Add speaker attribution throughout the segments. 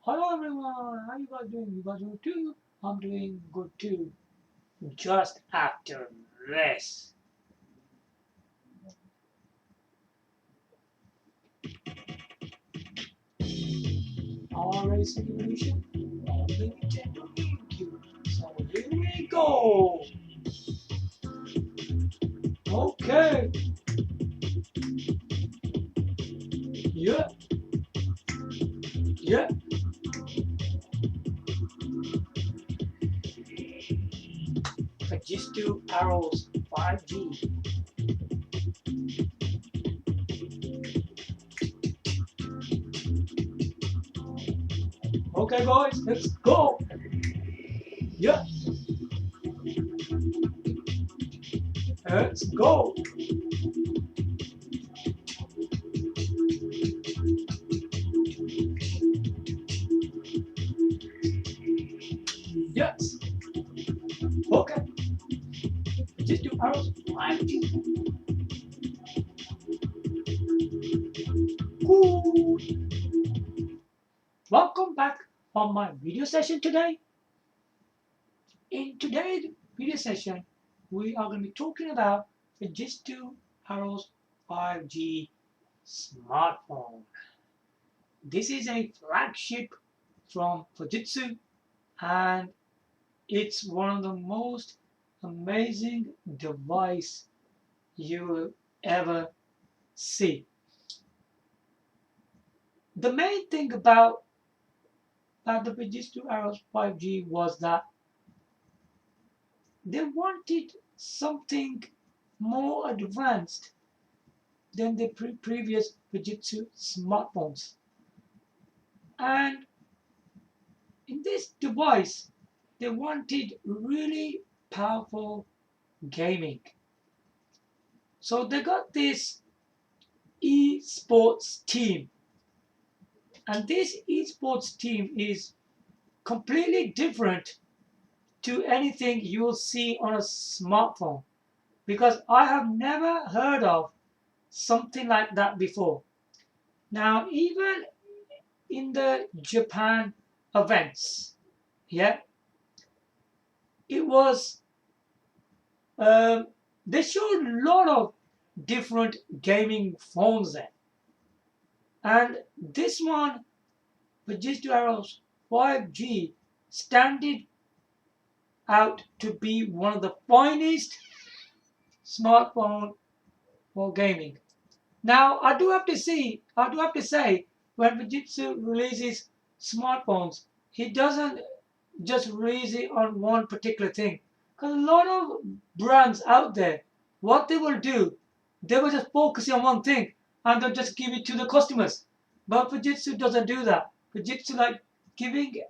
Speaker 1: Hello everyone, how you guys doing? You guys good too? I'm doing good too. Just after this. Already simulation? Limited to GameCube. So here we go. Okay. Yeah, yeah. Fujitsu Arrows 5G. Okay guys, let's go. Yeah, let's go. Yes. Okay. Fujitsu Arrows 5G. Cool. Welcome back on my video session today. In today's video session, we are going to be talking about Fujitsu Arrows 5G smartphone. This is a flagship from Fujitsu and it's one of the most amazing device you will ever see. The main thing about the Fujitsu Arrows 5G was that they wanted something more advanced than the previous Fujitsu smartphones. And in this device, they wanted really powerful gaming. So they got this esports team. And this esports team is completely different to anything you'll see on a smartphone. Because I have never heard of something like that before. Now, even in the Japan events, yeah, it was they showed a lot of different gaming phones there, and this one, Fujitsu Arrows 5G, standing out to be one of the finest smartphone for gaming. Now, I do have to say, when Fujitsu releases smartphones, he doesn't just release it on one particular thing. Because a lot of brands out there, what they will do, they will just focus on one thing and they'll just give it to the customers. But Fujitsu doesn't do that. Fujitsu like giving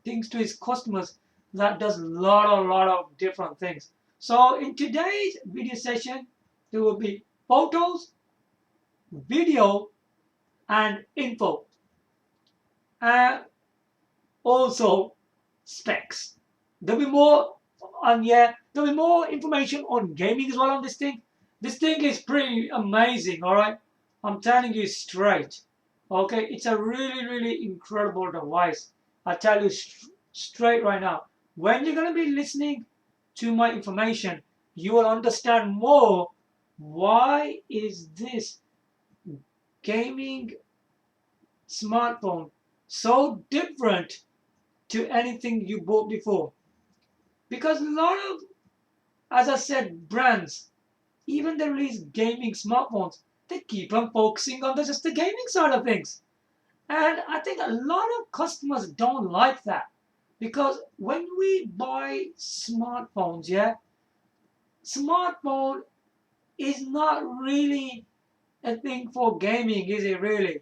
Speaker 1: things to his customers that does a lot of different things. So in today's video session, there will be photos, video, and info. And also specs. There'll be more on there'll be more information on gaming as well on this thing. This thing is pretty amazing, alright? I'm telling you straight. Okay, it's a really incredible device. I tell you straight right now. When you're gonna be listening to my information, you will understand more why is this gaming smartphone so different to anything you bought before. Because a lot of, as I said, brands, even they release gaming smartphones, they keep on focusing on just the gaming side of things. And I think a lot of customers don't like that. Because when we buy smartphones, yeah, smartphone is not really a thing for gaming, is it really?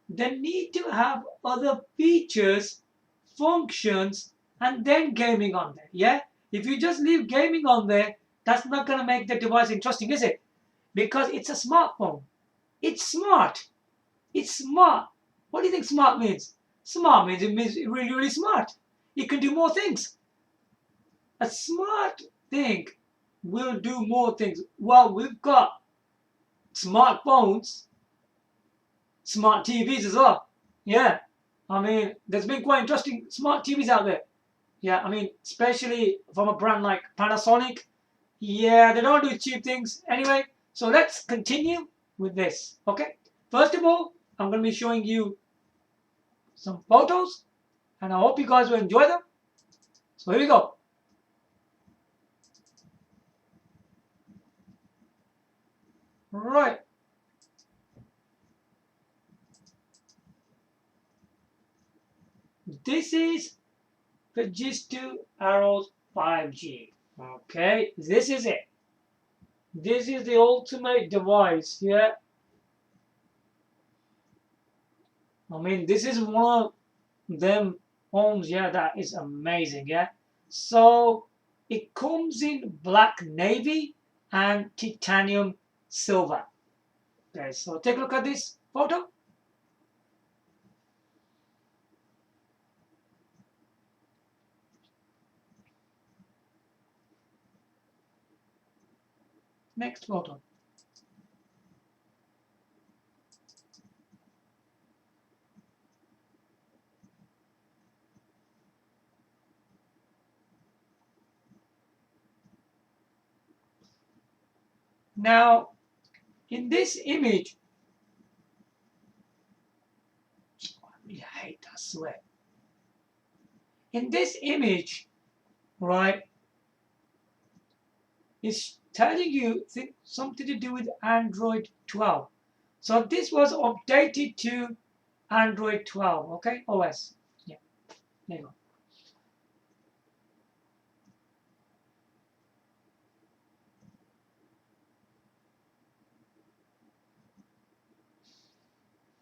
Speaker 1: They need to have other features, functions, and then gaming on there. Yeah? If you just leave gaming on there, that's not going to make the device interesting, is it? Because it's a smartphone. It's smart. It's smart. What do you think smart means? Smart means it means really smart. It can do more things. A smart thing will do more things. Well, we've got smartphones, smart TVs as well. Yeah. I mean, there's been quite interesting smart TVs out there. Yeah, I mean, especially from a brand like Panasonic. Yeah, they don't do cheap things. Anyway, so let's continue with this. Okay. First of all, I'm going to be showing you some photos, and I hope you guys will enjoy them. So here we go. Right. This is Fujitsu Arrows 5G. Okay, this is it. This is the ultimate device. Yeah. I mean, this is one of them homes. Yeah, that is amazing. Yeah. So it comes in black navy and titanium silver. Okay, so take a look at this photo. Next photo. Now, in this image, I hate that sweat. In this image, right, it's telling you something to do with Android 12. So this was updated to Android 12, okay, OS. Yeah, there you go.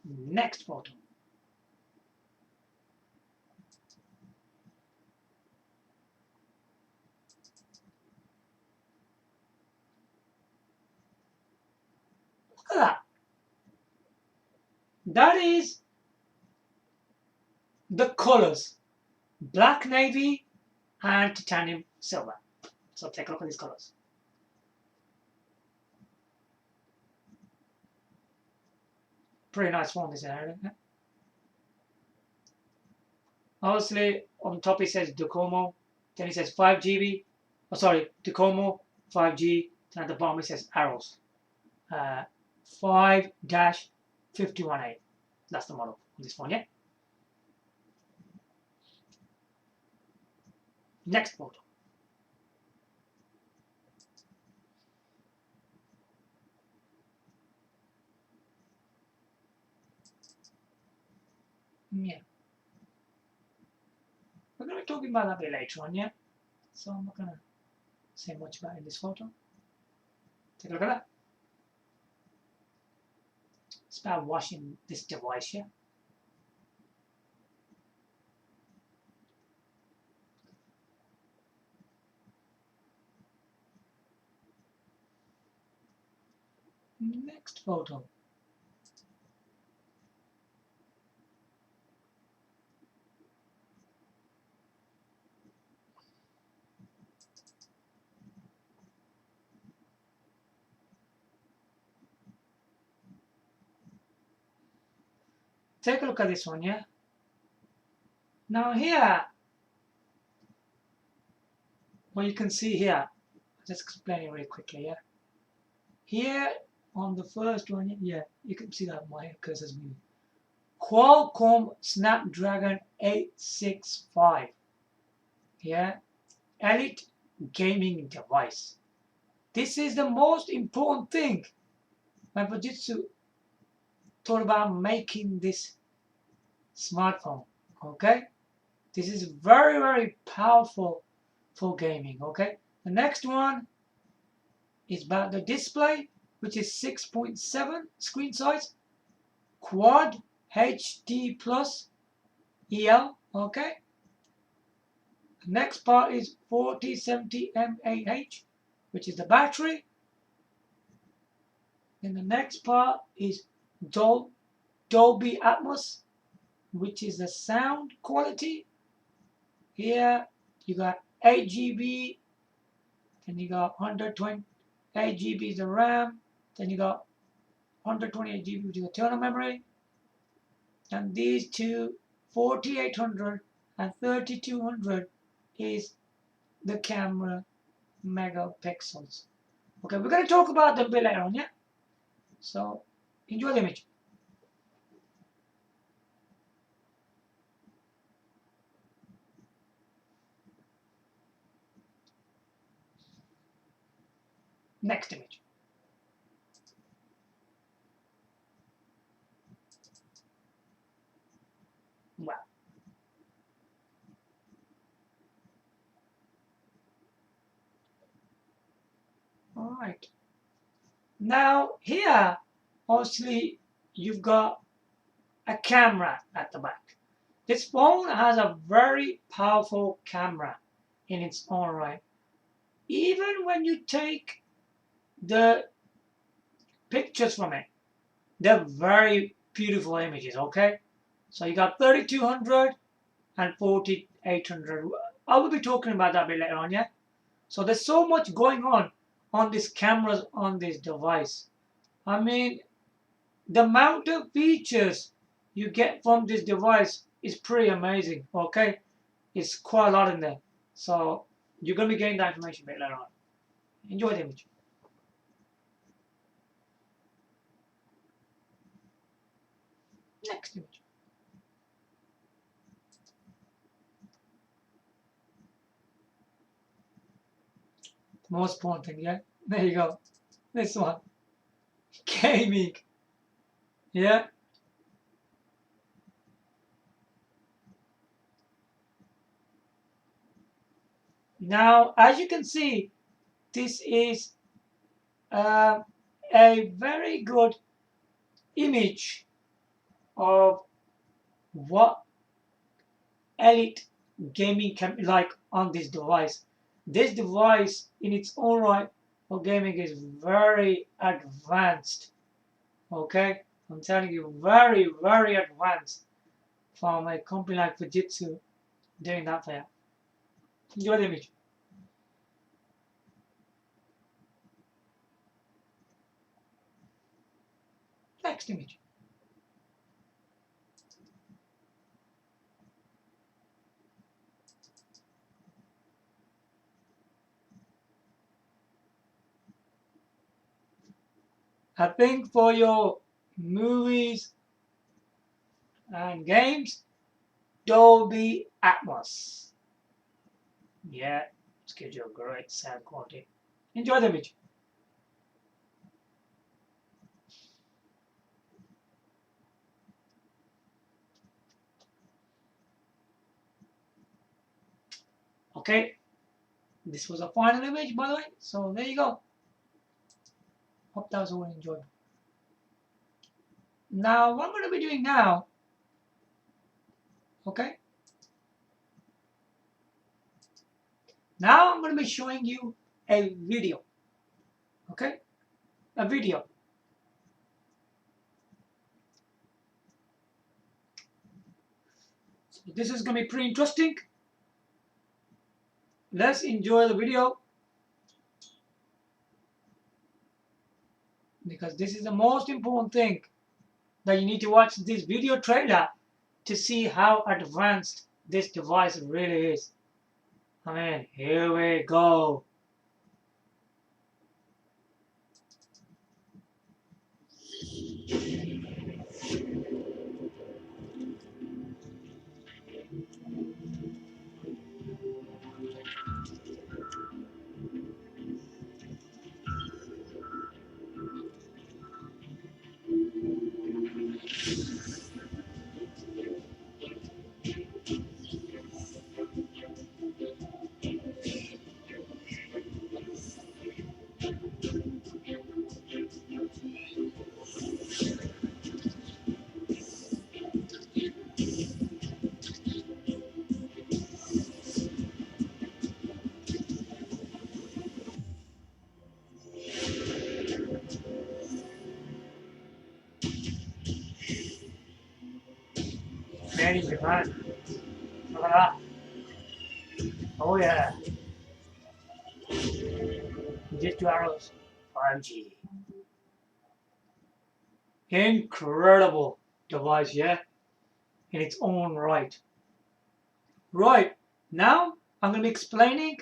Speaker 1: Next photo. Look at that. That is the colors, black navy and titanium silver. So take a look at these colors. Pretty nice phone, this area. Obviously, on top it says Docomo, then it says 5GB. Oh, sorry, Docomo 5G. And at the bottom it says Arrows. 5-518. That's the model of this phone, yeah? Next photo. Yeah. We're going to be talking about that a bit later on, yeah? So I'm not going to say much about it in this photo. Take a look at that. It's about washing this device here. Next photo. Take a look at this one, yeah? Now here, what you can see here, I'll just explain it really quickly, yeah? Here on the first one, yeah, you can see that my cursor's moving. Qualcomm Snapdragon 865, yeah? Elite gaming device. This is the most important thing when Fujitsu thought about making this smartphone, okay? This is very, very powerful for gaming, okay? The next one is about the display, which is 6.7 screen size, quad HD plus EL, okay? The next part is 4070 mAh, which is the battery. Then the next part is Dolby Atmos, which is the sound quality. Here you got 8GB, then you got 128 GB is the RAM, then you got 128 GB which is the internal memory, and these two 4800 and 3200 is the camera megapixels. Okay, we're going to talk about them a bit later on, yeah? So, enjoy the image. Next image. Wow. All right. Now, here, obviously, you've got a camera at the back. This phone has a very powerful camera in its own right. Even when you take the pictures from it, they're very beautiful images, okay? So you got 3200 and 4800. I will be talking about that a bit later on, yeah? So there's so much going on these cameras on this device. I mean, the amount of features you get from this device is pretty amazing, okay? It's quite a lot in there. So you're going to be getting that information a bit later on. Enjoy the image. Next image. The most important thing, yeah? There you go. This one. Gaming. Yeah? Now, as you can see, this is a very good image of what elite gaming can be like on this device. This device in its own right for gaming is very advanced. Okay, I'm telling you, very, very advanced from a company like Fujitsu doing that for you. Enjoy the image. Next image. I think for your movies and games, Dolby Atmos. Yeah, it's gives you a great sound quality. Enjoy the image. Okay, this was a final image, by the way. So there you go. Hope that was all enjoyable. Now, what I'm going to be doing now, okay? Now I'm going to be showing you a video, okay? A video. So this is going to be pretty interesting. Let's enjoy the video because this is the most important thing that you need to watch this video trailer to see how advanced this device really is. I mean, here we go. Amazing, man. Look at that. Oh yeah. Fujitsu Arrows 5G. Incredible device, yeah? in its own right. Right, now I'm going to be explaining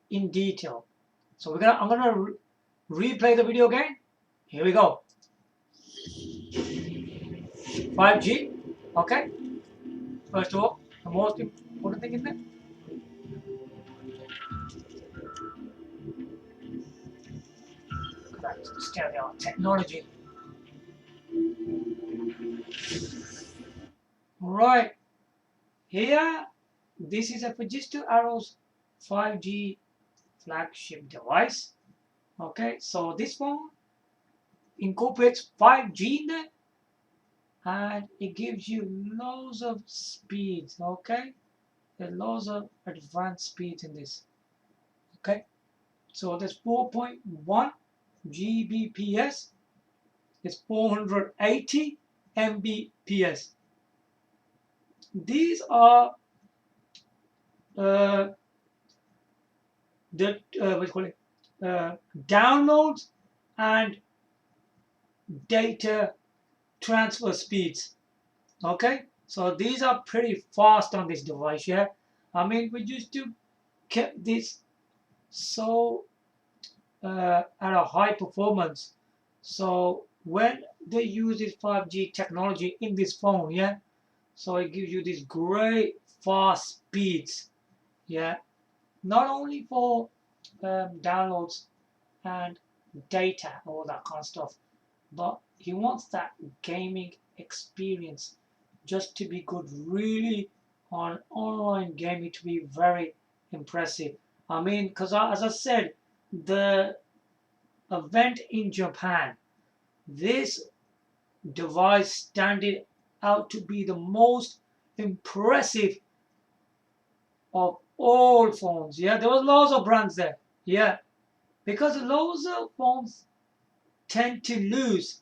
Speaker 1: in detail. So I'm going to replay the video again. Here we go. 5G, okay? First of all, the most important thing is that state-of-the-art technology. Right, here, this is a Fujitsu Arrows 5G flagship device. Okay, so this phone incorporates 5G in there, and it gives you loads of speeds. Okay, there's loads of advanced speeds in this. Okay, so there's 4.1 Gbps, it's 480 Mbps. These are the what do you call it? Downloads and data transfer speeds. Okay, so these are pretty fast on this device. Yeah, I mean, we used to keep this so at a high performance. So when they use this 5G technology in this phone, yeah, so it gives you these great fast speeds. Yeah, not only for downloads and data, all that kind of stuff, but he wants that gaming experience just to be good, really, on online gaming to be very impressive. I mean, because as I said, the event in Japan, this device standing out to be the most impressive of all phones. Yeah, there was lots of brands there. Yeah, because lots of phones tend to lose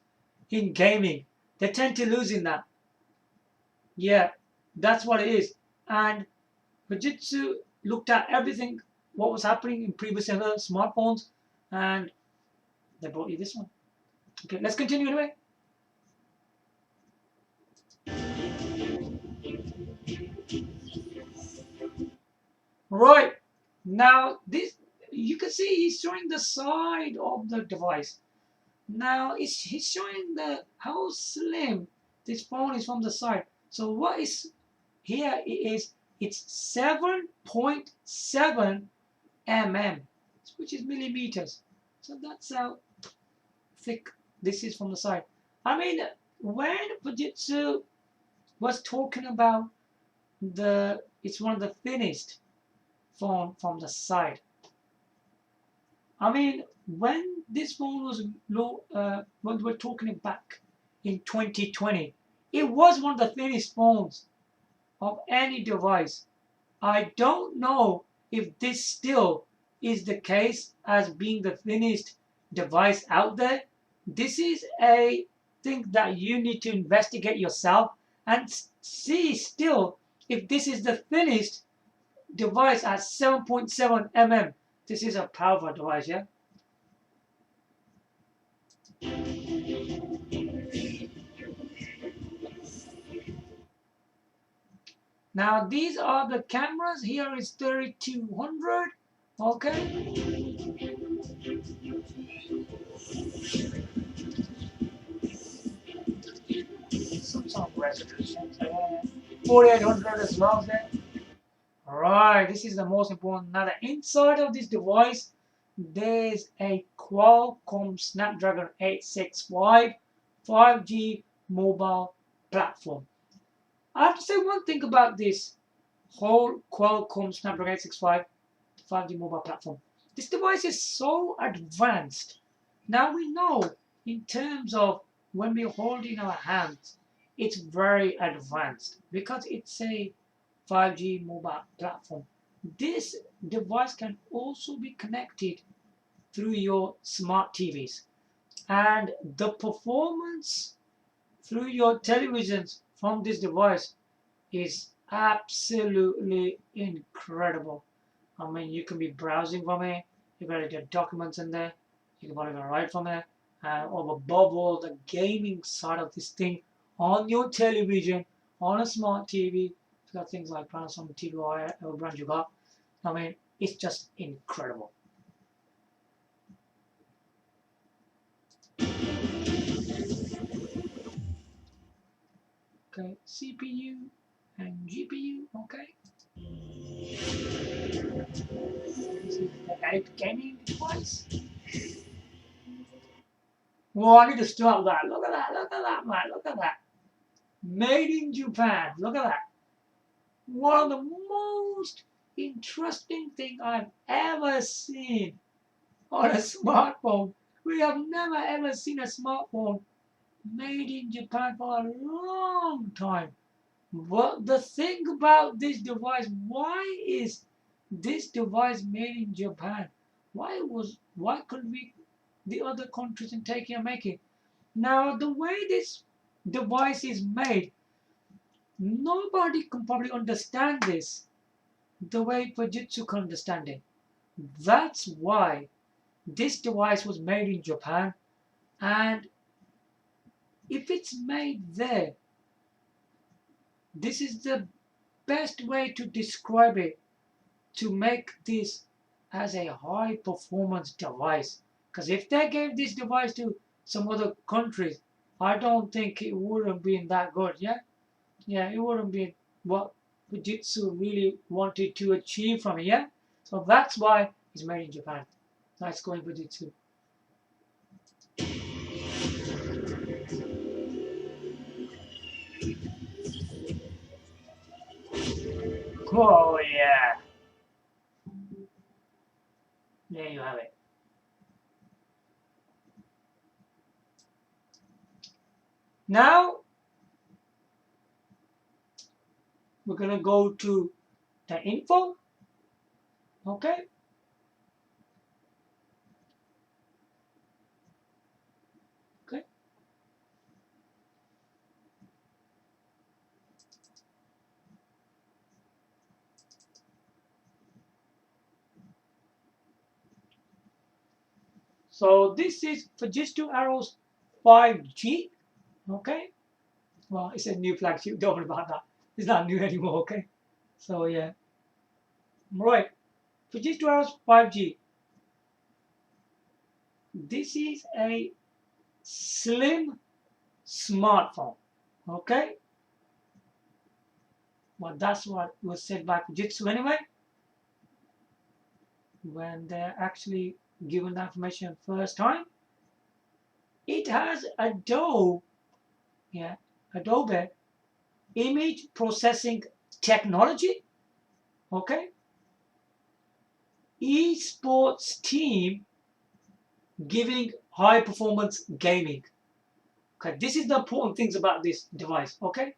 Speaker 1: in gaming. They tend to lose in that. Yeah, that's what it is. And Fujitsu looked at everything, what was happening in previous smartphones, and they brought you this one. Okay, let's continue anyway. Right, now this, you can see he's showing the side of the device. Now he's showing how slim this phone is from the side. So what is here is it's 7.7 mm, which is millimeters. So that's how thick this is from the side. I mean, when Fujitsu was talking about it's one of the thinnest phone from the side. I mean, when this phone was when we're talking back in 2020, it was one of the thinnest phones of any device. I don't know if this still is the case as being the thinnest device out there. This is a thing that you need to investigate yourself and see still if this is the thinnest device at 7.7 mm. This is a powerful device, yeah? Now these are the cameras. Here is 3200. Okay. Some resolution. 4800 as well there. Alright, this is the most important. Now the inside of this device, there's a Qualcomm Snapdragon 865 5G mobile platform. I have to say one thing about this whole Qualcomm Snapdragon 865 5G mobile platform. This device is so advanced. Now we know in terms of when we hold in our hands, it's very advanced because it's a 5G mobile platform. This device can also be connected through your smart TVs, and the performance through your televisions from this device is absolutely incredible. I mean, you can be browsing from it, you can get documents in there, you can probably write from it, and above all, the gaming side of this thing on your television on a smart TV. It's got things like Panasonic TV or whatever brand you got. I mean, it's just incredible. Okay, CPU and GPU. Okay. This is the gaming device. Oh, I need to stop that. Look at that. Look at that, man. Look at that. Made in Japan. Look at that. One of the most interesting thing I've ever seen on a smartphone. We have never ever seen a smartphone made in Japan for a long time. But the thing about this device, why is this device made in Japan? Why couldn't we the other countries in taking and making? Now the way this device is made, nobody can probably understand this the way Fujitsu can understand it. That's why this device was made in Japan, and if it's made there, this is the best way to describe it, to make this as a high performance device. Because if they gave this device to some other countries, I don't think it would have been that good. Yeah, it wouldn't be what Fujitsu really wanted to achieve from it. Yeah, so that's why it's made in Japan. Nice going, Fujitsu. Oh yeah, there you have it. Now we're gonna go to the info. Okay. Okay. So this is Fujitsu Arrows 5G. Okay. Well, it's a new flagship. Don't worry about that. It's not new anymore. Okay. So yeah. Right. Fujitsu Arrows 5G. This is a slim smartphone. Okay. Well, that's what was said by Fujitsu anyway. When they're actually given the information first time. It has Adobe image processing technology. Okay. Esports team giving high performance gaming. Okay, this is the important things about this device. Okay,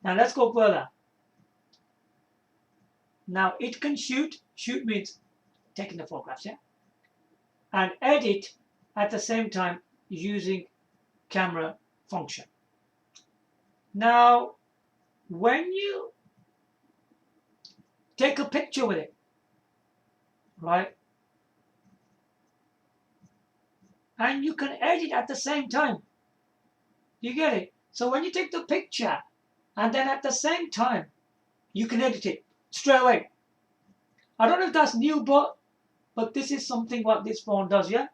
Speaker 1: now let's go further. Now it can shoot means taking the photographs, yeah, and edit at the same time using camera function. Now when you take a picture with it, right, and you can edit at the same time, you get it? So when you take the picture and then at the same time you can edit it straight away. I don't know if that's new, but this is something what this phone does, yeah?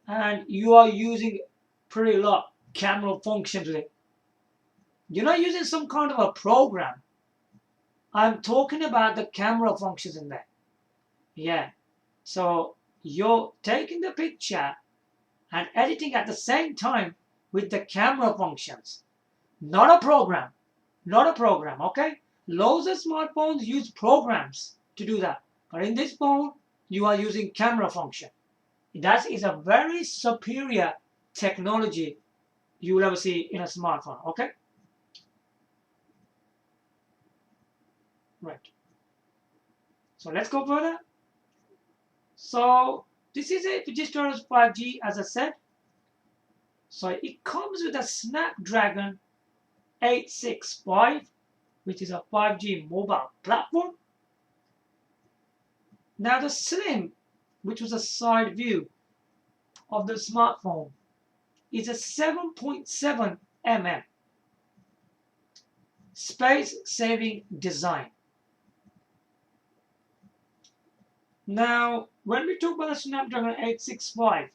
Speaker 1: And you are using pretty lot camera functions with it. You're not using some kind of a program. I'm talking about the camera functions in there. Yeah. So you're taking the picture and editing at the same time with the camera functions. Not a program. Not a program, okay? Loads of smartphones use programs to do that. But in this phone, you are using camera function. That is a very superior technology you will ever see in a smartphone, okay? Right. So let's go further. So this is a Fujitsu Arrows 5G, as I said. So it comes with a Snapdragon 865, which is a 5G mobile platform. Now the slim, which was a side view of the smartphone, is a 7.7 mm. space-saving design. Now, when we talk about the Snapdragon 865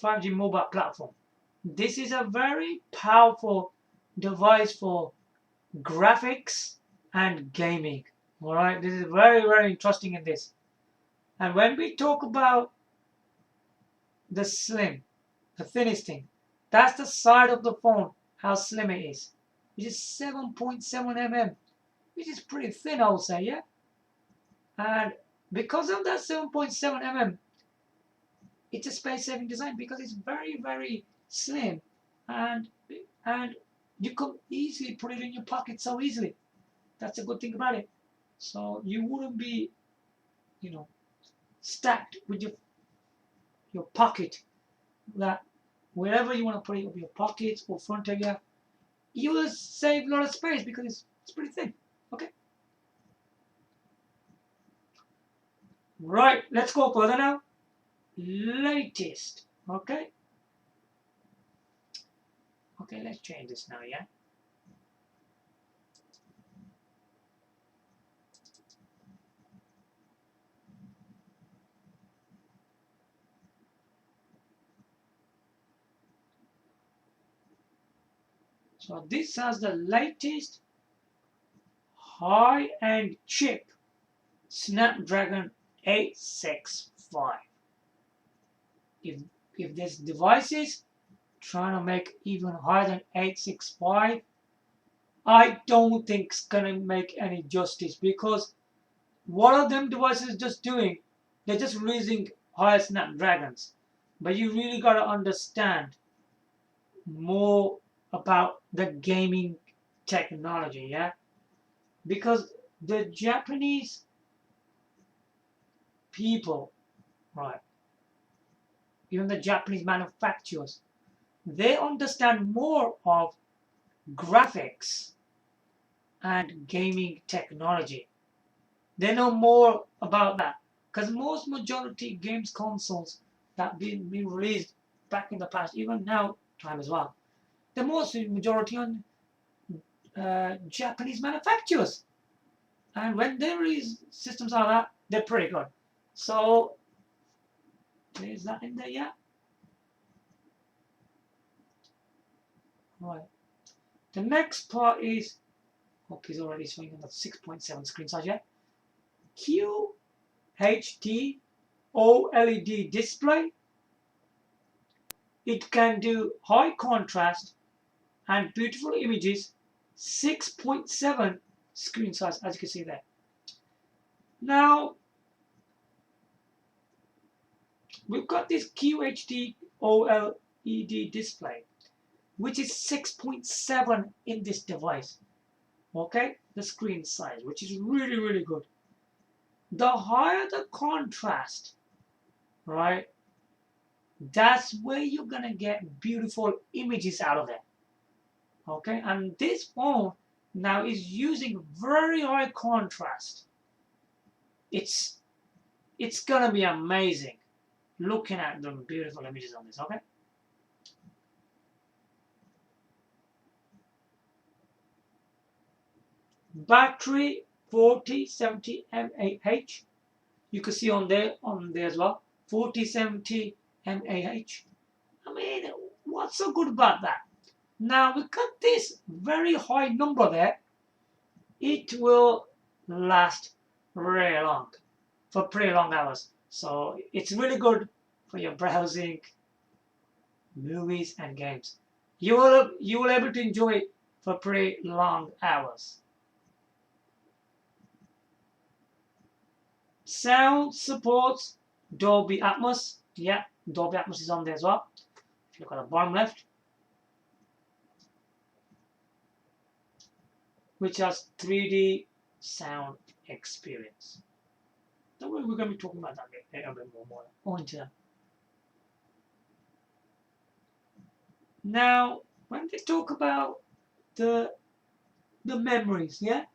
Speaker 1: 5G mobile platform, this is a very powerful device for graphics and gaming. All right, this is very interesting in this. And when we talk about the slim, the thinnest thing, that's the side of the phone, how slim it is, which is 7.7 mm, which is pretty thin, I would say, yeah. And because of that 7.7 mm, it's a space-saving design because it's very slim, and you can easily put it in your pocket so easily. That's a good thing about it. So you wouldn't be, stacked with your pocket. That wherever you want to put it, your pockets or front area, you will save a lot of space because it's pretty thin. Okay. Right. Let's go further now. Latest. Okay. Okay. Let's change this now. Yeah. So this has the latest high-end chip, Snapdragon 865. If this device is trying to make even higher than 865, I don't think it's gonna make any justice, because what are them devices just doing? They're just releasing higher Snapdragons. But you really gotta understand more about the gaming technology, yeah? Because the Japanese people, right, even the Japanese manufacturers, they understand more of graphics and gaming technology. They know more about that, because most majority games consoles that been released back in the past, even now time as well, the most majority on Japanese manufacturers. And when they release systems like that, they're pretty good. So, is that in there yet? Right. The next part is, okay, it's already showing on the 6.7 screen size, yeah? QHD OLED display. It can do high contrast and beautiful images, 6.7 screen size, as you can see there. Now, we've got this QHD OLED display, which is 6.7 in this device. Okay, the screen size, which is really good. The higher the contrast, right, that's where you're gonna get beautiful images out of it. Okay, and this phone now is using very high contrast. It's gonna be amazing looking at the beautiful images on this. Okay. Battery 4070 mAh. You can see on there as well. 4070 mAh. I mean, what's so good about that? Now we got this very high number there. It will last really long, for pretty long hours. So it's really good for your browsing, movies and games. You will able to enjoy it for pretty long hours. Sound supports Dolby Atmos. Yeah, Dolby Atmos is on there as well. If you look at the bottom left, which has 3D sound experience. Don't worry, we're going to be talking about that a bit more into that. Now, when we talk about the memories, yeah.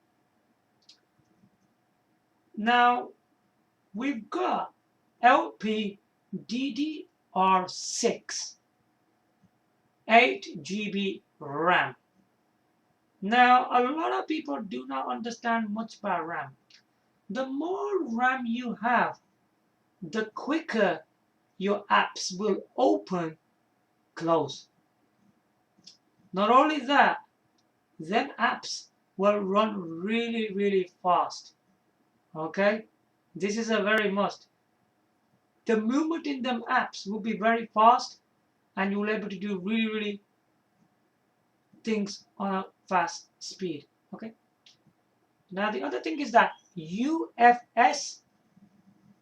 Speaker 1: Now, we've got LPDDR6, 8 GB RAM. Now, a lot of people do not understand much about RAM. The more RAM you have, the quicker your apps will open, close. Not only that, then apps will run really, really fast. Okay? This is a very must. The movement in them apps will be very fast and you'll be able to do really, really things on a fast speed. Okay? Now the other thing is that UFS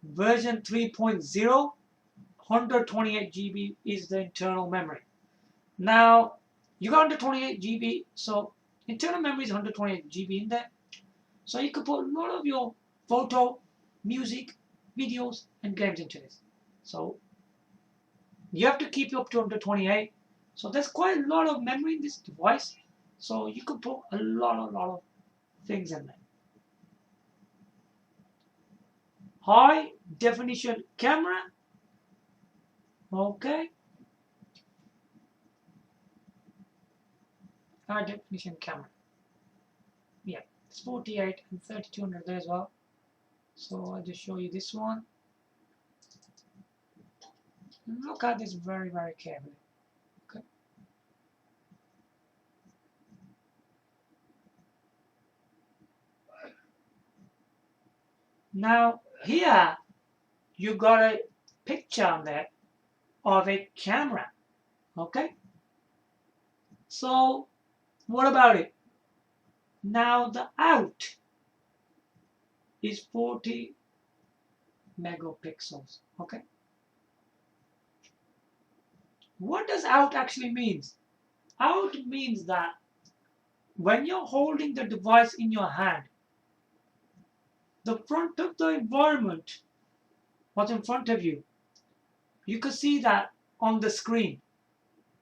Speaker 1: version 3.0, 128 GB is the internal memory. Now you got 128 GB, so internal memory is 128 GB in there. So you could put a lot of your photo, music, videos, and games into this. So you have to keep it up to 128. So there's quite a lot of memory in this device. So you could put a lot of things in there. High definition camera. Okay. High definition camera. Yeah, it's 48 and 3200 there as well. So I'll just show you this one. Look at this very, very carefully. Okay. Now here you got a picture on there of a camera. Okay. So what about it? Now the out is 40 megapixels. Okay. What does out actually means? Out means that when you're holding the device in your hand, the front of the environment, what's in front of you, you can see that on the screen.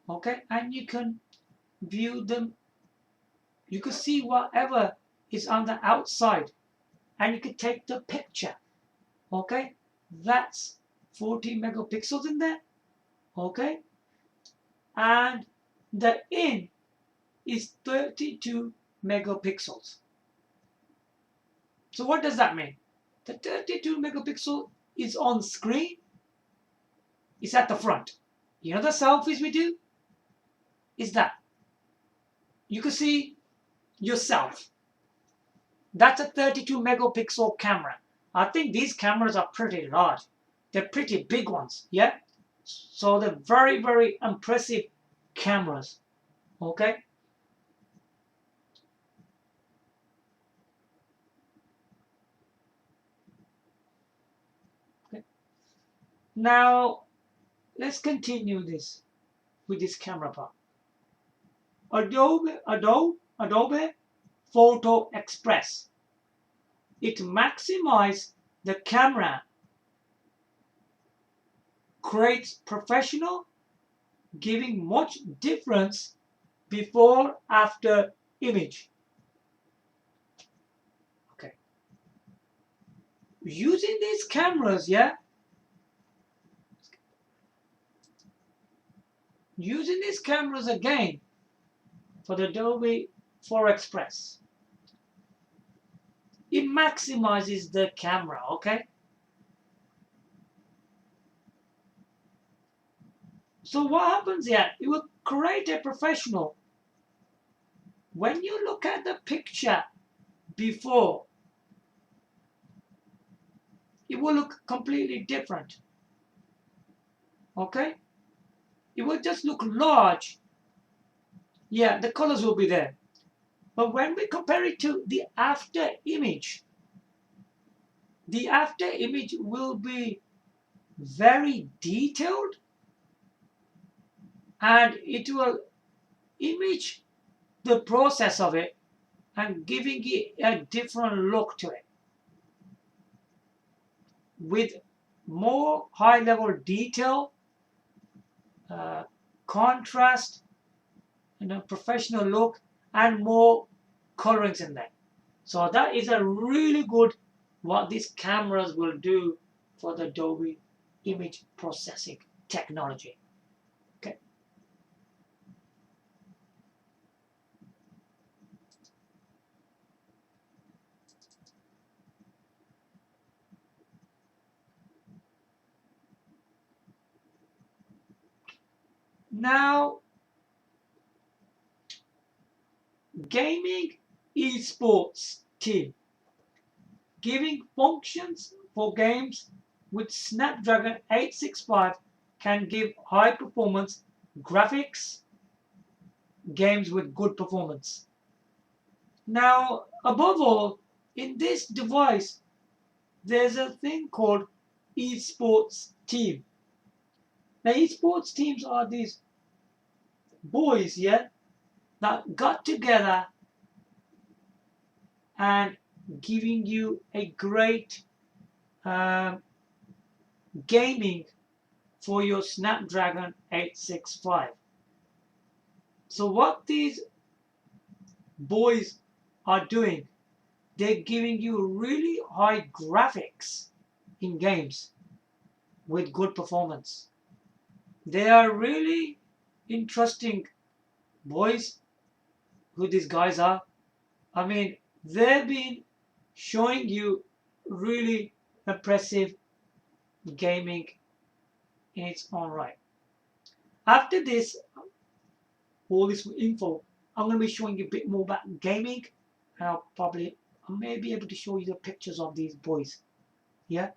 Speaker 1: Okay, and you can view them. You can see whatever is on the outside, and you can take the picture. Okay, that's 40 megapixels in there. Okay, and the in is 32 megapixels. So what does that mean? The 32 megapixel is on screen. It's at the front. You know the selfies we do? Is that you can see yourself. That's a 32 megapixel camera. I think these cameras are pretty large. They're pretty big ones, yeah? So they're very, very impressive cameras, okay? Now, let's continue this with this camera part. Adobe Photo Express. It maximizes the camera, creates professional, giving much difference before after image. Okay. Using these cameras, yeah. Using these cameras again for the Adobe Photo Express. It maximizes the camera, okay? So what happens here? It will create a professional. When you look at the picture before, it will look completely different. Okay? It will just look large. Yeah, the colors will be there. But when we compare it to the after image will be very detailed and it will image the process of it and giving it a different look to it with more high level detail, contrast, professional look, and more colorings in there. So that is a really good what these cameras will do for the Adobe image processing technology. Okay. Now, gaming esports team giving functions for games with Snapdragon 865 can give high performance graphics games with good performance. Now, above all, in this device, there's a thing called esports team. Now, esports teams are these boys, yeah, that got together and giving you a great um, gaming for your Snapdragon 865. So what these boys are doing, they're giving you really high graphics in games with good performance. They are really interesting boys who these guys are. I mean, they've been showing you really impressive gaming in its own right. After this, all this info, I'm going to be showing you a bit more about gaming, and I may be able to show you the pictures of these boys. Yeah.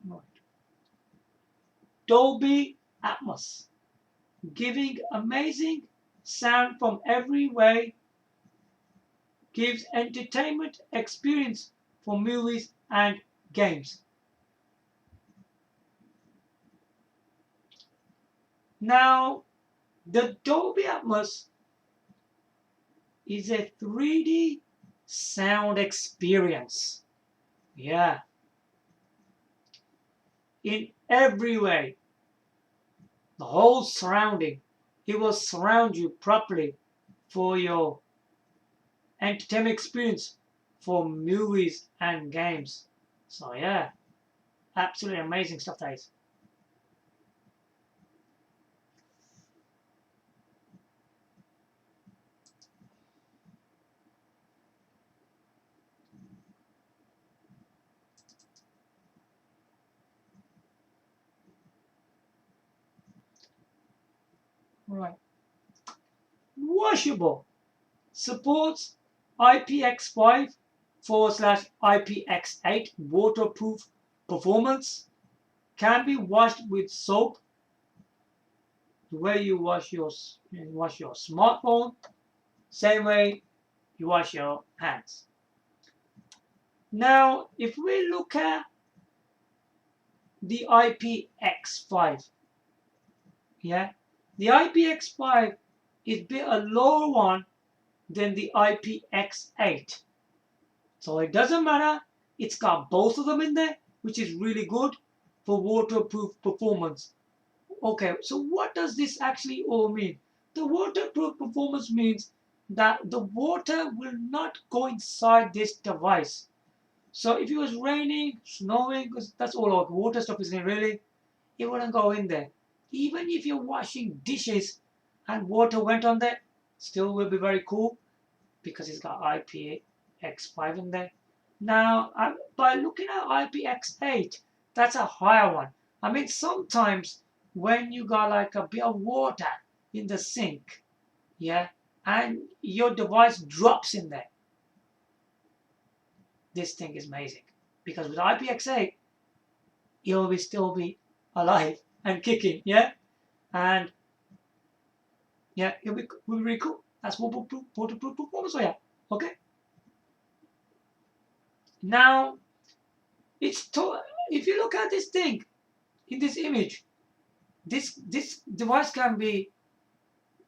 Speaker 1: Right. Dolby Atmos, giving amazing sound from every way, gives entertainment experience for movies and games. Now, the Dolby Atmos is a 3D sound experience. Yeah, in every way. The whole surrounding, it will surround you properly for your entertainment experience for movies and games. So yeah, absolutely amazing stuff that is. Right. Washable. Supports IPX5 forward slash IPX8 waterproof performance. Can be washed with soap. The way you wash your smartphone, same way you wash your hands. Now, if we look at the IPX5, yeah, the IPX5 is a bit a lower one than the IPX8. So it doesn't matter. It's got both of them in there, which is really good for waterproof performance. Okay, so what does this actually all mean? The waterproof performance means that the water will not go inside this device. So if it was raining, snowing, because that's all our water stuff, isn't it really? It wouldn't go in there. Even if you're washing dishes and water went on there, still will be very cool because it's got IPX5 in there. Now, by looking at IPX8, that's a higher one. I mean, sometimes when you got like a bit of water in the sink, yeah, and your device drops in there, this thing is amazing. Because with IPX8, it will still be alive and kicking, yeah? And yeah, it'll be really cool. That's waterproof performance, so yeah, okay? Now, if you look at this thing in this image, this device can be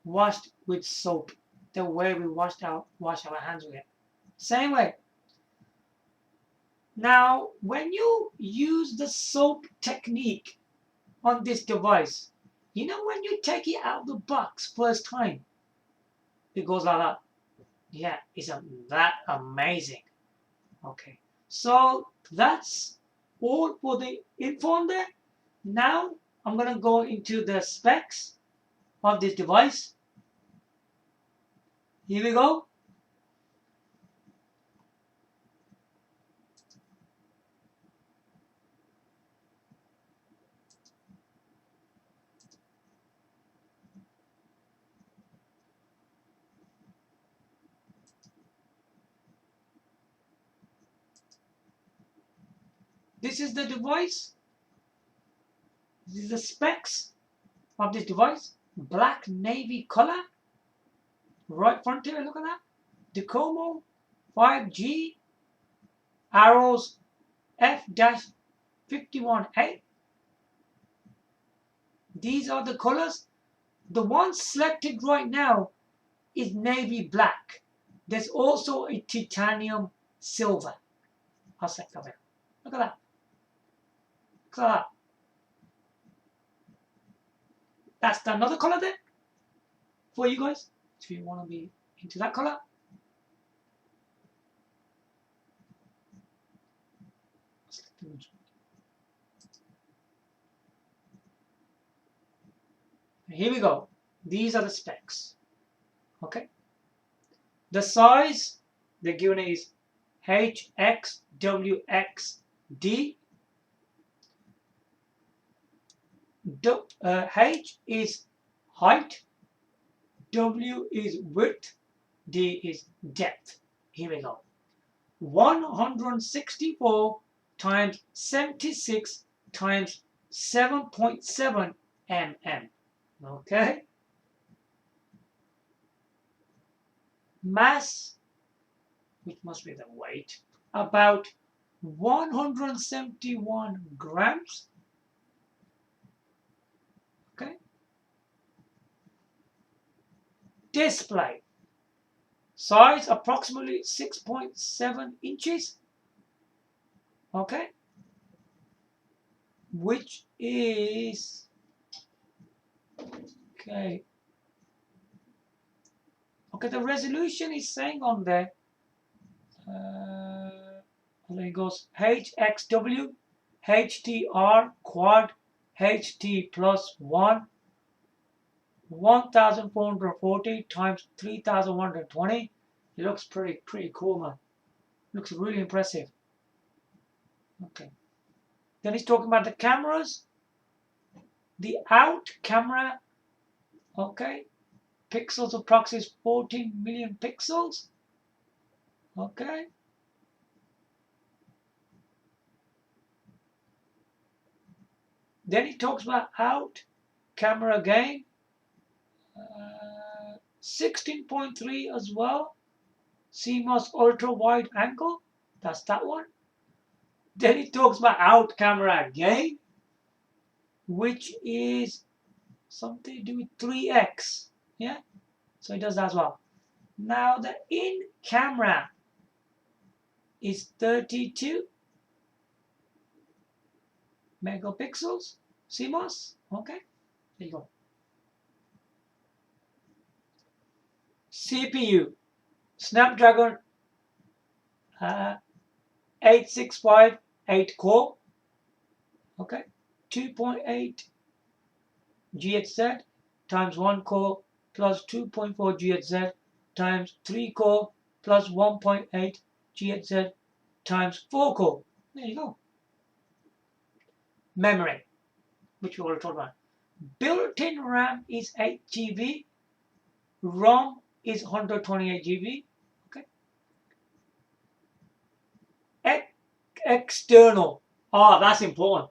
Speaker 1: washed with soap, the way we wash our hands with it. Same way. Now, when you use the soap technique on this device, you know when you take it out of the box first time, it goes like that. Yeah, it's that amazing. Okay, so that's all for the info on there. Now I'm gonna go into the specs of this device. Here we go. This is the device. This is the specs of this device. Black navy color. Right front here, look at that. Docomo 5G Arrows F-51A. These are the colors. The one selected right now is navy black. There's also a titanium silver. I'll select that. Look at that. Look at that. That's another color there for you guys if you want to be into that color. Here we go. These are the specs. Okay. The size they're given is HXWXD. H is height, W is width, D is depth. Here we go. 164 times 76 times 7.7 mm. Okay. Mass, which must be the weight, about 171 grams. Okay. Display. Size approximately 6.7 inches. Okay. Which is okay. Okay, the resolution is saying on there. There it goes. HXW, HTR, quad, HT plus 1, 1440 times 3120. It looks pretty cool, man. Looks really impressive. Okay. Then he's talking about the cameras. The out camera, okay. Pixels approximately 14 million pixels. Okay. Then he talks about out camera again. 16.3 as well. CMOS ultra wide angle. That's that one. Then he talks about out camera again, which is something to do with 3x. Yeah. So he does that as well. Now the in camera is 32 megapixels. CMOS. Okay. There you go. CPU. Snapdragon 865 8 core. Okay. 2.8 GHz times 1 core plus 2.4 GHz times 3 core plus 1.8 GHz times 4 core. There you go. Memory, which we already talked about. Built-in RAM is 8 GB. ROM is 128 GB. Okay. External. That's important.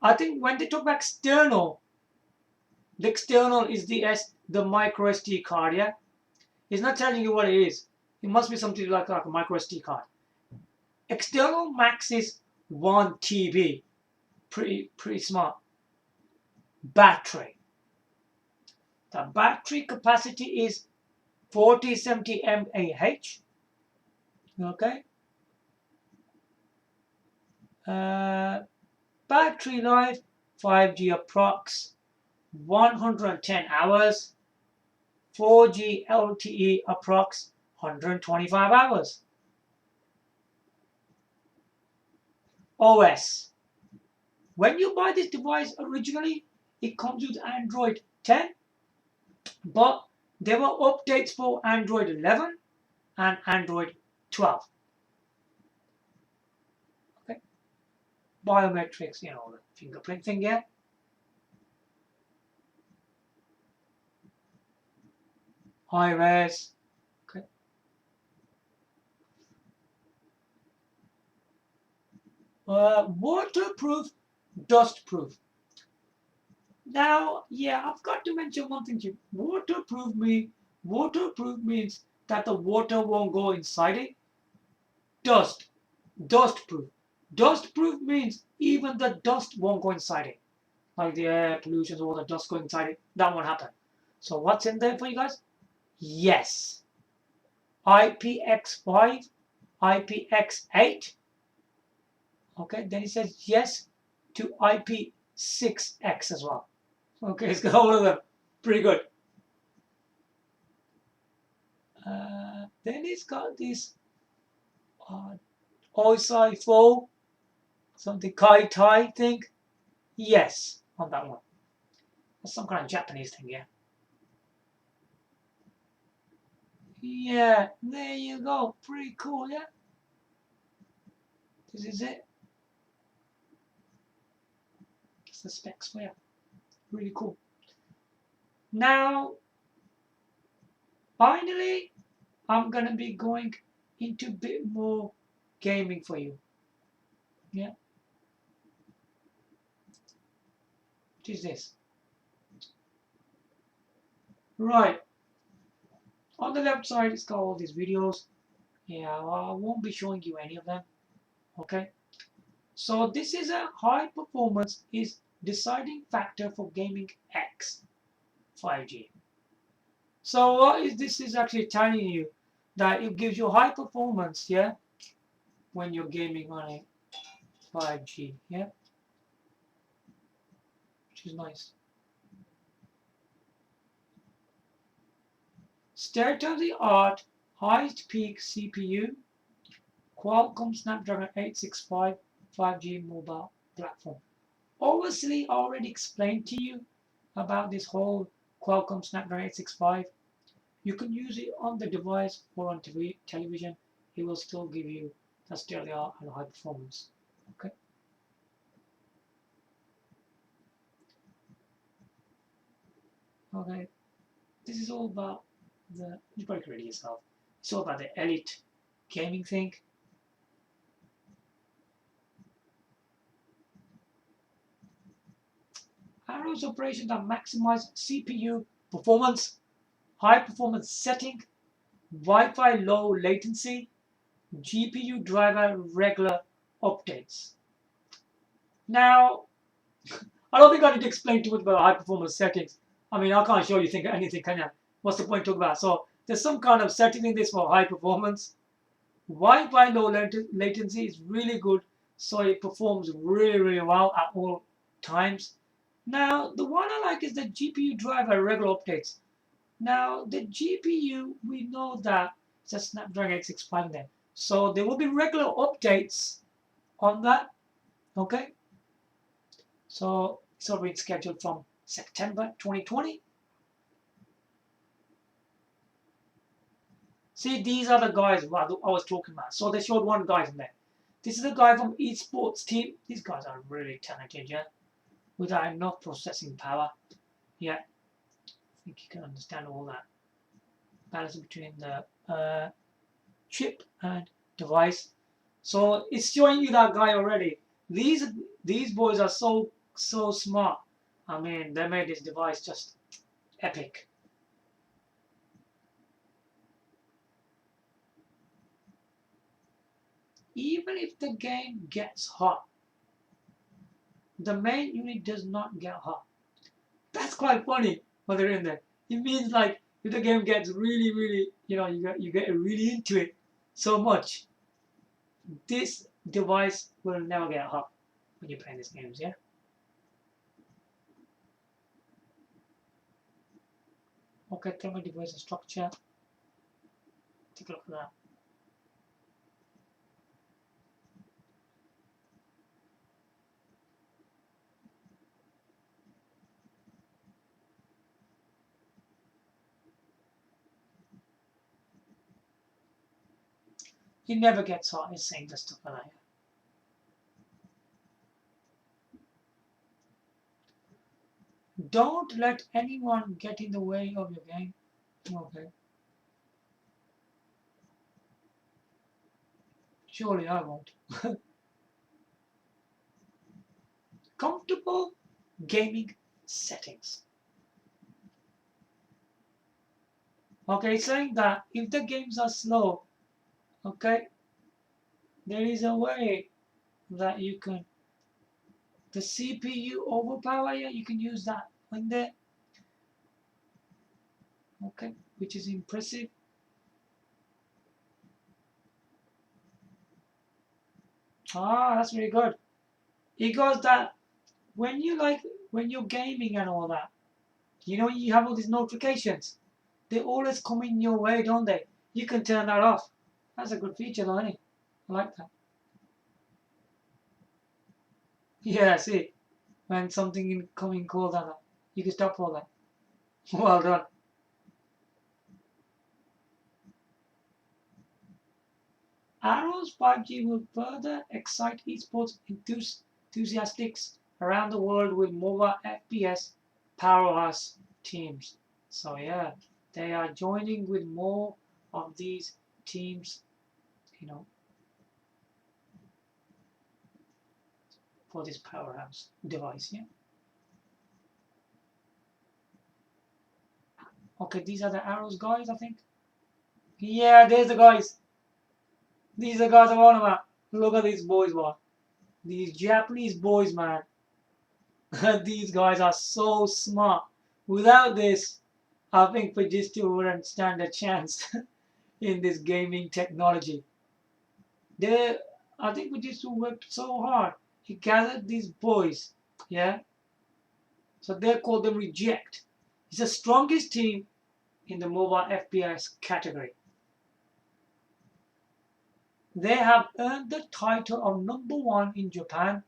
Speaker 1: I think when they talk about external, the external is the micro SD card, yeah? It's not telling you what it is. It must be something like a micro SD card. External max is 1 TB. Pretty smart. Battery. The battery capacity is 4070 mAh. Okay. Battery life 5G approx 110 hours. 4G LTE approx 125 hours. OS. When you buy this device originally, it comes with Android 10, but There were updates for Android 11 and Android 12. Okay, biometrics, the fingerprint thing, yeah. High res. Okay. Waterproof, dustproof. Now, yeah, I've got to mention one thing to you. Waterproof means that the water won't go inside it. Dust, dustproof. Dustproof means even the dust won't go inside it. Like the air pollution or the dust going inside it, that won't happen. So what's in there for you guys? Yes. IPX5, IPX8. Okay, then it says yes to IP6X as well. Okay, it's got all of them. Pretty good. Then it's got this OSI 4, something Kai Tai thing. Yes, on that one. That's some kind of Japanese thing, yeah. Yeah, there you go. Pretty cool, yeah. This is it. That's the specs for you. Really cool. Now, finally, I'm going to be going into a bit more gaming for you. Yeah. What is this? Right. On the left side, it's got all these videos. Yeah, I won't be showing you any of them. Okay. So this is a high performance is deciding factor for gaming X 5G. So what is this is actually telling you that it gives you high performance, yeah, when you're gaming on a 5G, yeah, which is nice. State-of-the-art highest peak CPU, Qualcomm Snapdragon 865 5G mobile platform. Obviously, I already explained to you about this whole Qualcomm Snapdragon 865. You can use it on the device or on television. It will still give you the state-of-the-art and high performance. Okay. Okay. This is all about you probably can read it yourself. It's all about the elite gaming thing. Arrows operations that maximize CPU performance, high performance setting, Wi-Fi low latency, GPU driver regular updates. Now, I don't think I need to explain too much about high performance settings. I mean, I can't show you anything, can I? What's the point talking about? So there's some kind of setting in this for high performance. Wi-Fi low latency is really good, so it performs really, really well at all times. Now, the one I like is the GPU driver regular updates. Now, the GPU, we know that it's a Snapdragon 865 there. So there will be regular updates on that. Okay? So it's already scheduled from September 2020. See, these are the guys I was talking about. So they showed one guy in there. This is a guy from esports team. These guys are really talented, yeah? Without enough processing power. Yeah. I think you can understand all that. Balance between the chip and device. So it's showing you that guy already. These boys are so smart. I mean, they made this device just epic. Even if the game gets hot, the main unit does not get hot. That's quite funny when they're in there. It means like if the game gets really, really, you get really into it so much, this device will never get hot when you're playing these games, yeah? Okay, thermal device structure. Take a look at that. It never gets hot. It's saying the stuff like that. Don't let anyone get in the way of your game. Okay. Surely I won't. Comfortable gaming settings. Okay, it's saying that if the games are slow, okay, there is a way that you can, the CPU overpower, yeah, you can use that in there, okay, which is impressive. Ah, that's very good. It goes that when you when you're gaming and all that, you know, you have all these notifications. They always come in your way, don't they? You can turn that off. That's a good feature, though, isn't it? I like that. Yeah, see, when something incoming calls like that, you can stop all that. Well done. Arrows 5G will further excite esports enthusiasts around the world with mobile FPS powerhouse teams. So yeah, they are joining with more of these teams, you know, for this powerhouse device. Yeah. Okay, these are the arrows guys, I think. Yeah, there's the guys. These are the guys I'm on about. Look at these boys, man. These Japanese boys, man. These guys are so smart. Without this, I think Fujitsu wouldn't stand a chance in this gaming technology. They, I think Fujitsu worked so hard. He gathered these boys, yeah. So they call them Reject. It's the strongest team in the mobile FPS category. They have earned the title of #1 in Japan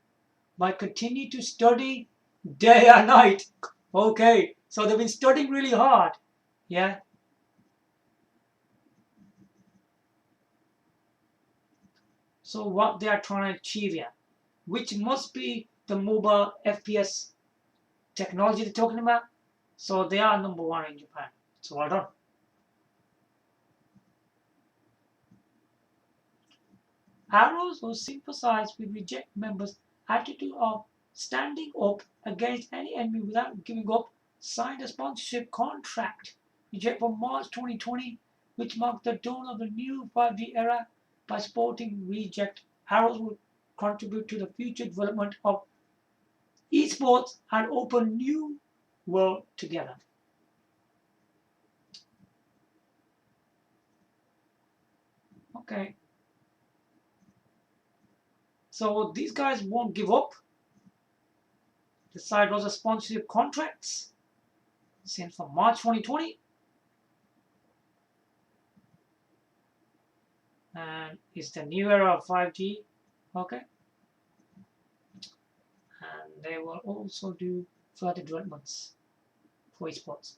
Speaker 1: by continuing to study day and night. Okay, so they've been studying really hard. Yeah. So what they are trying to achieve here, which must be the mobile FPS technology they're talking about. So they are #1 in Japan. So well done. Arrows was sympathized with Reject members' attitude of standing up against any enemy without giving up, signed a sponsorship contract Reject for March 2020, which marked the dawn of the new 5G era. By supporting Reject, Arrows will contribute to the future development of esports and open new world together. Okay, so these guys won't give up. The side was a sponsorship contracts since from March 2020, and it's the new era of 5G. Okay, and they will also do further developments for esports.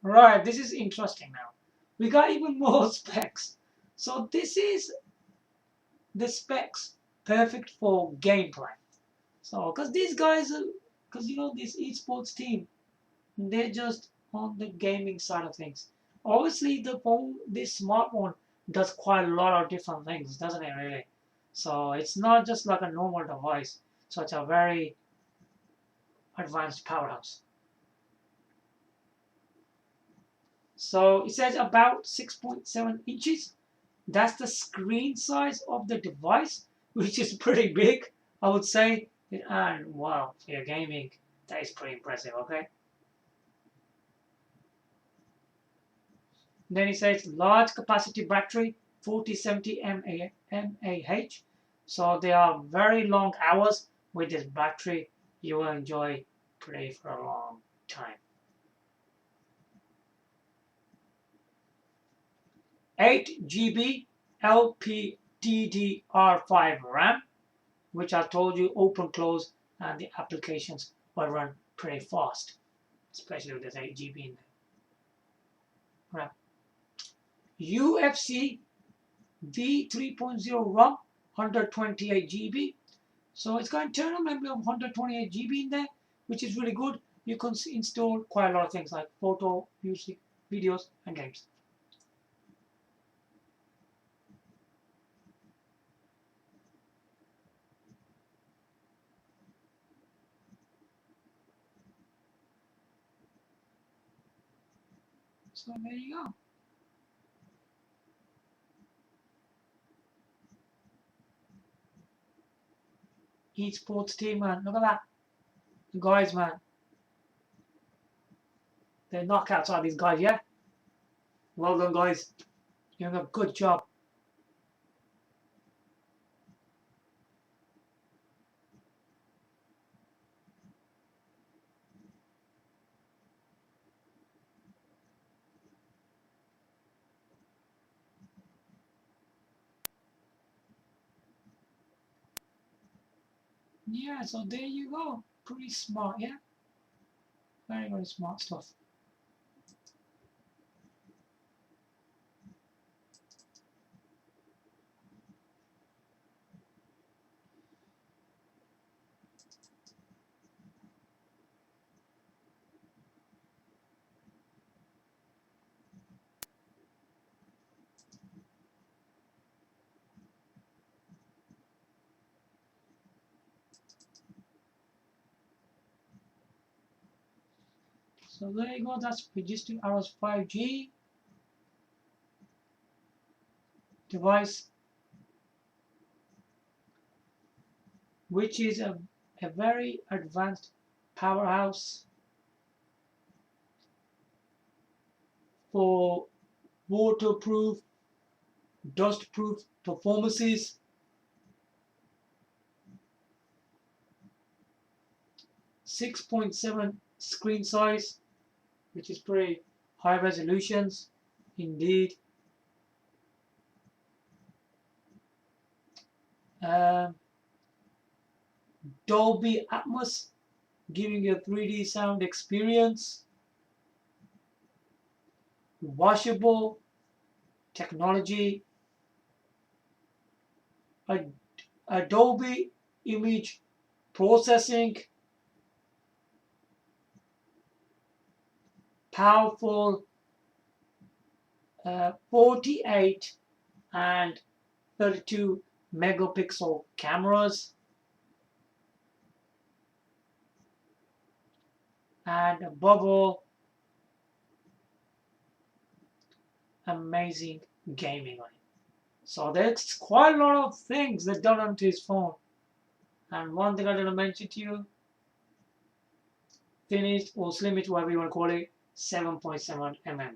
Speaker 1: Right, this is interesting now. We got even more specs. So this is the specs perfect for gameplay. So, because these guys, because you know, this esports team, they're just on the gaming side of things. Obviously, the phone, this smartphone, does quite a lot of different things, doesn't it? Really. So it's not just like a normal device. So it's a very advanced powerhouse. So it says about 6.7 inches. That's the screen size of the device, which is pretty big, I would say. And wow, for your gaming, that is pretty impressive, okay? Then it says large capacity battery, 4070 mAh. So they are very long hours with this battery. You will enjoy play for a long time. 8 GB LPDDR5 RAM, which I told you open close, and the applications will run pretty fast, especially with this 8 GB in there. Right. UFC V3.0 ROM, 128 GB. So it's got internal memory of 128 GB in there, which is really good. You can install quite a lot of things like photo, music, videos, and games. So there you go. Esports team, man. Look at that. The guys, man. They're knockouts are these guys, yeah? Well done, guys. You're doing a good job. Yeah, so there you go. Pretty smart, yeah? Very, very smart stuff. So there you go. That's Fujitsu Arrows 5G device, which is a very advanced powerhouse for waterproof, dust-proof performances. 6.7 screen size, which is pretty high resolutions indeed. Dolby Atmos, giving you a 3D sound experience. Washable technology. Adobe image processing. Powerful 48 and 32 megapixel cameras, and above all, amazing gaming on it. So there's quite a lot of things that done onto his phone. And one thing I didn't mention to you, finished or slimmage, whatever you want to call it, 7.7 mm.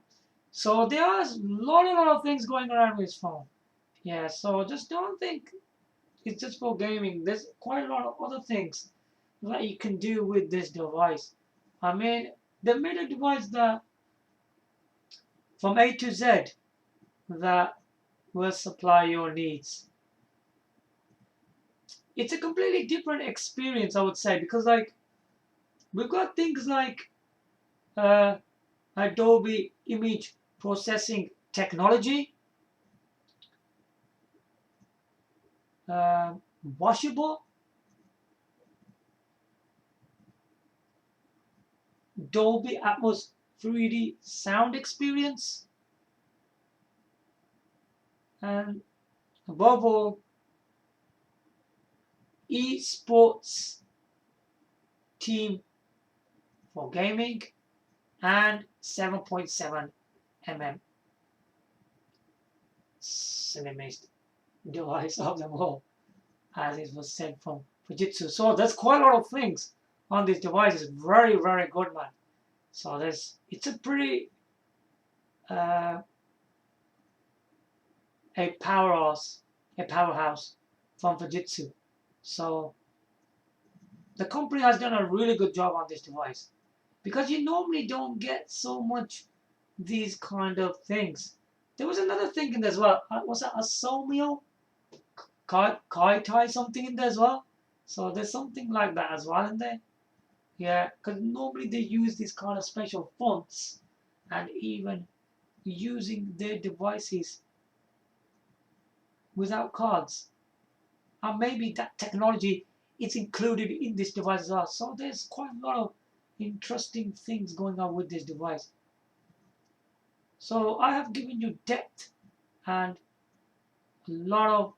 Speaker 1: So there's a lot of things going around with his phone. Yeah, so just don't think it's just for gaming. There's quite a lot of other things that you can do with this device. I mean, they made a device that from A to Z that will supply your needs. It's a completely different experience, I would say, because like we've got things like Adobe image processing technology, washable, Dolby Atmos 3D sound experience, and above all, esports team for gaming, and 7.7 mm slimmest device of them all, as it was said from Fujitsu. So there's quite a lot of things on this device. It's very, very good, man. So it's a pretty a powerhouse from Fujitsu. So the company has done a really good job on this device, because you normally don't get so much these kind of things. There was another thing in there as well. Was that a Somio kai tie something in there as well. So there's something like that as well in there. Yeah, because normally they use these kind of special fonts and even using their devices without cards. And maybe that technology is included in this device as well. So there's quite a lot of interesting things going on with this device. So I have given you depth and a lot of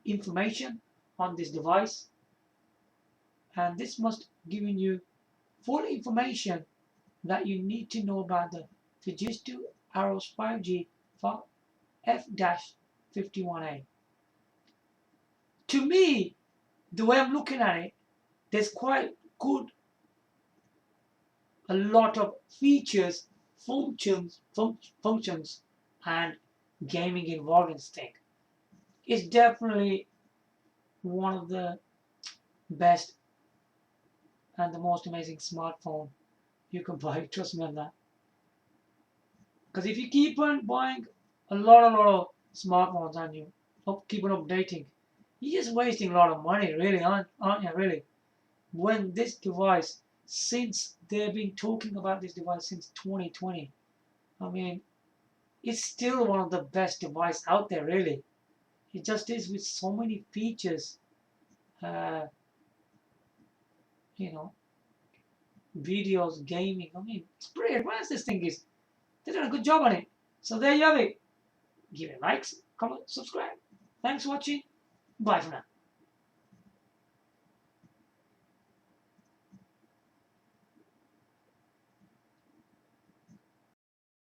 Speaker 1: information on this device, and this must given you full information that you need to know about the Fujitsu Arrows 5G for F-51A. To me, the way I'm looking at it, there's quite good, a lot of features, functions, and gaming involved in this thing. It's definitely one of the best and the most amazing smartphone you can buy. Trust me on that. Because if you keep on buying a lot of smartphones and you keep on updating, you're just wasting a lot of money, really, aren't you? Really, when this device, since they've been talking about this device since 2020, I mean, it's still one of the best devices out there, really. It just is with so many features, uh, you know, videos, gaming. I mean, it's pretty advanced. This thing is. They did a good job on it. So there you have it. Give it likes, comment, subscribe. Thanks for watching. Bye for now.